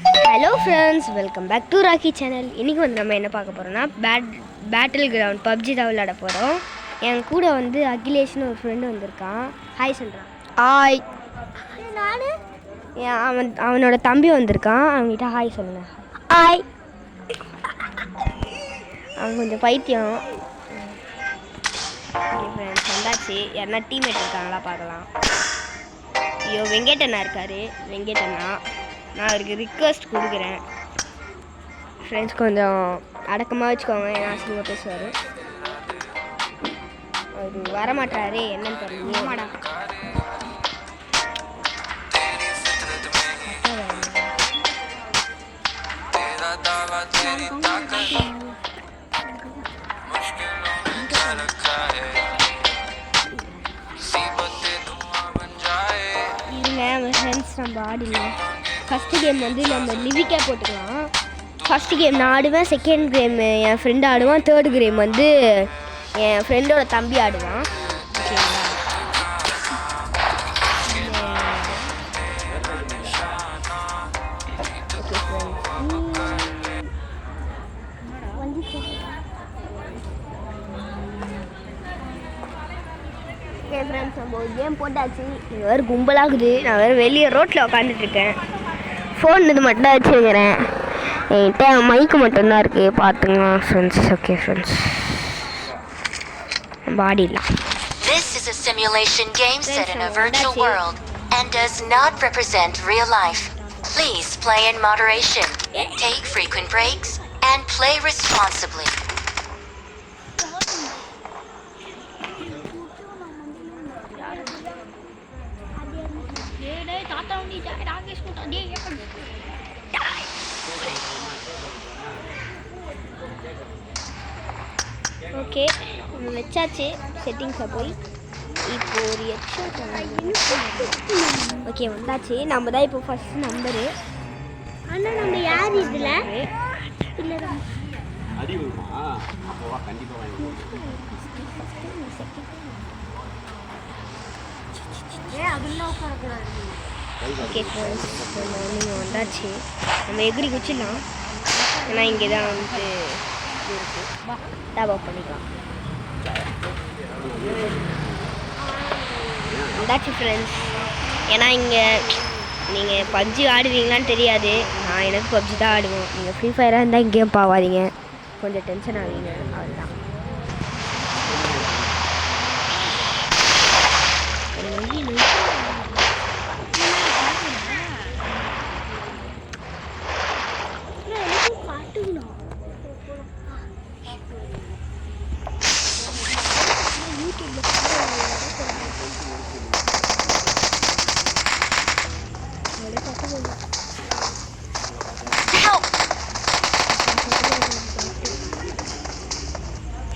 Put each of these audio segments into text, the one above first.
Hello friends, welcome back to Rocky channel. இன்றைக்கி வந்து நம்ம என்ன பார்க்க போகிறோம்னா பேட்டில் கிரவுண்ட் பப்ஜி தான் விளையாட போகிறோம். என் கூட வந்து அகிலேஷ்னு ஒரு ஃப்ரெண்டு வந்திருக்கான். ஹாய் சொல்கிறான். ஹாய். அவனோட தம்பி வந்திருக்கான். அவங்ககிட்ட ஹாய் சொல்லுங்க. ஹாய். அவன் கொஞ்சம் பைத்தியம். ஃப்ரெண்ட்ஸ் வந்தாச்சு. யாருன்னா டீம்மேட் இருக்காங்களா பார்க்கலாம். ஐயோ, வெங்கடண்ணா இருக்கார். வெங்கடண்ணா, நான் அவருக்கு ரிக்வெஸ்ட் கொடுக்குறேன். ஃப்ரெண்ட்ஸ் கொஞ்சம் அடக்கமாக வச்சுக்கோங்க, ஏன்னா அசிங்கமாக பேசுவார். அவர் வரமாட்டாரு, என்னன்னு தெரியல. ஆமாடா, ஃப்ரெண்ட்ஸ் நம்ம ஆடிடலாம். ஃபஸ்ட்டு கேம் வந்து நம்ம லிவிக்கே போட்டுக்கலாம். ஃபஸ்ட்டு கேம் நான் ஆடுவேன், செகண்ட் கேம் என் ஃப்ரெண்டு ஆடுவான், தேர்டு கேம் வந்து என் ஃப்ரெண்டோட தம்பி ஆடுவான். ஓகேங்களா? ஓகே ஃப்ரெண்ட்ஸ், நம்ம ஒரு கேம் போட்டாச்சு. இது வேறு கும்பலாகுது. நான் வேறு வெளியே ரோட்டில் உட்காந்துட்ருக்கேன். ஃபோன் இது மட்டும் தான் வச்சுருக்கிறேன். என்கிட்ட மைக்கு மட்டும்தான் இருக்குது, பார்த்துங்களா ஃப்ரெண்ட்ஸ். ஓகே ஃப்ரெண்ட்ஸ், நம்ம ஆடிடலாம். This is a simulation game set in a virtual world and does not represent real life. Please play in moderation, take frequent breaks, and play responsibly. Okay, நம்ம வச்சாச்சு செட்டிங்ஸில் போய். இப்போ ஒரு ஹெட்ஷாட். ஓகே வந்தாச்சு. நம்ம தான் இப்போ ஃபர்ஸ்ட் நம்பரு. ஆனால் நம்ம யார் இதில் இல்லை ஓகே ஃப்ரெண்ட்ஸ், நீங்கள் வந்தாச்சு. நம்ம எகிரி குச்சிடலாம். ஏன்னா இங்கே தான் வந்து இருக்குது, டேப் ஆஃப் பண்ணிக்கலாம். வந்தாச்சு ஃப்ரெண்ட்ஸ். ஏன்னா இங்கே நீங்கள் பப்ஜி ஆடுவீங்களான்னு தெரியாது. நான் எனக்கு பப்ஜி தான் ஆடுவோம். நீங்கள் ஃப்ரீ ஃபயராக இருந்தால் இங்கேயும் பாவாதீங்க, கொஞ்சம் டென்ஷன் ஆவீங்க. அவ்வளோதான்.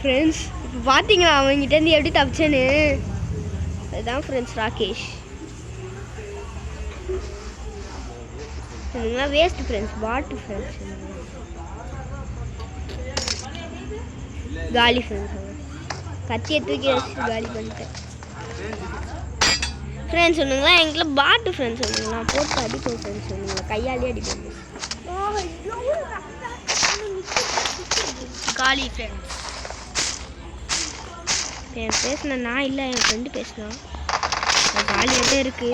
ஃப்ரெண்ட்ஸ், இப்போ பார்த்தீங்களா அவங்ககிட்டேருந்து எப்படி தப்பிச்சேன்னு? அதுதான் ஃப்ரெண்ட்ஸ் ராகேஷ். இதுங்களாம் வேஸ்ட் ஃப்ரெண்ட்ஸ், பாட்டு ஃப்ரெண்ட்ஸ். காலி ஃப்ரெண்ட்ஸ், கத்தியை தூக்கி வச்சு காலி பண்ணிட்டேன் ஃப்ரெண்ட்ஸ். சொன்னீங்களா எங்களை பாட்டு ஃப்ரெண்ட்ஸ் சொன்னீங்களா, போட்டு அடிப்போம் ஃப்ரெண்ட்ஸ் சொன்னீங்களா, கையாலே அடிப்போம். காலி ஃப்ரெண்ட்ஸ். என் பேசின நான் இல்லை, என் ஃப்ரெண்டு பேசினான். காலியாக தான் இருக்கு.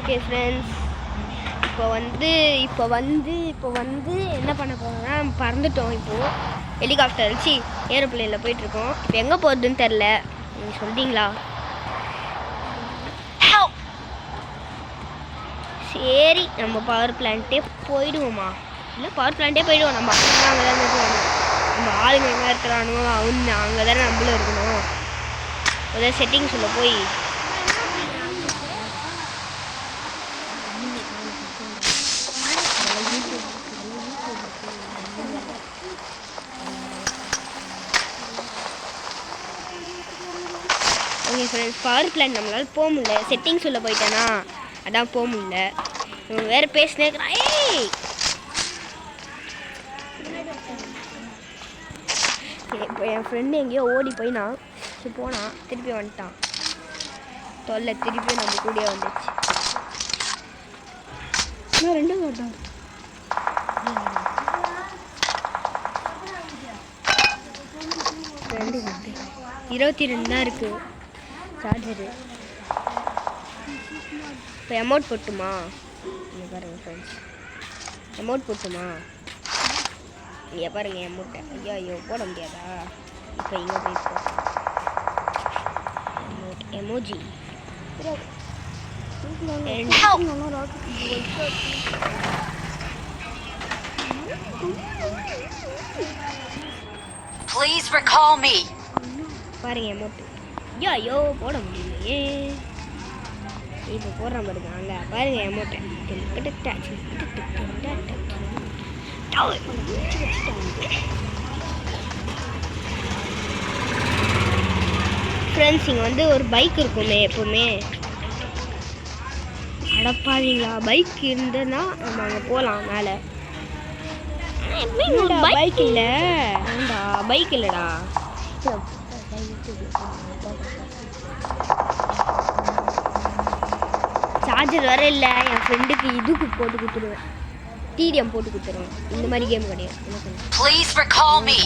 ஓகே ஃப்ரெண்ட்ஸ், இப்போ வந்து என்ன பண்ண போகிறோம்னா, பறந்துட்டோம். இப்போது ஹெலிகாப்டர் வச்சு ஏரோப்ளேனில் போயிட்டுருக்கோம். இப்போ எங்கே போகிறதுன்னு தெரில, நீங்கள் சொல்கிறீங்களா? சரி, நம்ம பவர் பிளான்ட்டே போயிடுவோமா? இல்லை, பவர் பிளான்ட்டே போயிடுவோம். நம்ம அங்கே தான் இருக்கணும். நம்ம ஆளுங்க எங்கே இருக்கிறானோ அங்கே தானே நம்மளும் இருக்கணும். அதாவது செட்டிங்ஸில் போய் ஃப்ரெண்ட்ஸ் பவர் பிளான் நம்மளால் போக முடியல. செட்டிங்ஸ் உள்ள போயிட்டேனா அதான் போக முடியல. இவன் வேறு பேசினே இருக்கிறான். ஏய் இப்போ என் ஃப்ரெண்டு எங்கேயோ ஓடி போயினான். போனான் திருப்பி வந்துட்டான். தொல்லை திருப்பி நம்ம கூடயே வந்துச்சு. இன்னும் 2 வரட்டும். 22 தான் இருக்குது சார்ஜரு. இப்போ அமௌண்ட் போட்டுமா? இங்கே பாருங்கள் ஃப்ரெண்ட்ஸ், அமௌண்ட் போட்டுமா? இங்கே பாருங்கள் அமௌண்ட்டை. ஐயோ போட முடியாதா? இப்போ இங்கே போய் எமோஜி Please recall me. பாருங்க அமௌண்ட். ஐயோ போட முடியலையே. இப்போ போடுற பாருங்க. அங்கே பாருங்க அமௌண்ட்டை. ஃப்ரெண்ட்ஸ் இங்கே வந்து ஒரு பைக் இருக்குமே எப்போவுமே. அடப்பாவீங்களா, பைக் இருந்ததுன்னா நம்ம அங்கே போகலாம் மேலே. பைக் இல்லை, ஏண்டா பைக் இல்லைடா. சார்ஜர் வர இல்லை. என் ஃப்ரெண்டுக்கு இதுக்கு போட்டு கொடுத்துருவேன், டிடிஎம் போட்டு கொடுத்துருவேன். இந்த மாதிரி கேம் கிடையாது. Please recall me.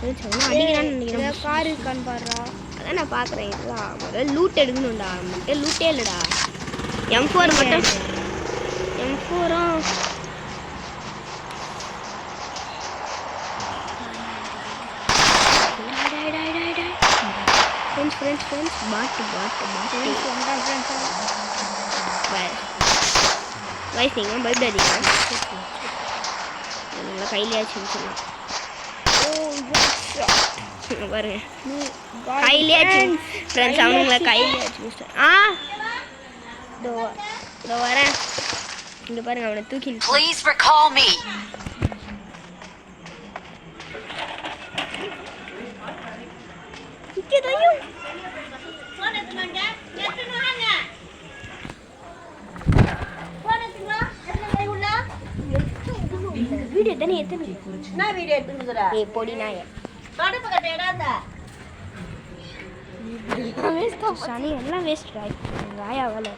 அடிக்கிறான்னு நினைக்கிறேன். கார் இருக்கான்னு பாடுறா. அதான் நான் பார்க்குறேன். இதுதான் முதல்ல லூட் எடுக்கணும்டா. நம்மகிட்ட லூட்டே இல்லைடா. M4 மட்டும். M4 ஃப்ரெண்ட்ஸ் பாட்டு வயசுங்க பயப்படாதீங்க. நல்லா கையிலேயாச்சும் சொல்லலாம். பாருங்க கையிலேயாச்சும் ஃப்ரெண்ட்ஸ் அவனுங்கள கையிலேயாச்சும். இதோ வரேன். இங்கே பாருங்க அவனை தூக்கி. Please recall me. வீடியோ தானே எத்தனை நான் வீடியோ எடுத்துக்கிறா. ஏய் பொடி நாயே கடப்பு கட்டேடாத வேஸ்ட் ஆஃப் சனி எல்லாம் வேஸ்ட் ஆயி ஆயா வேலை.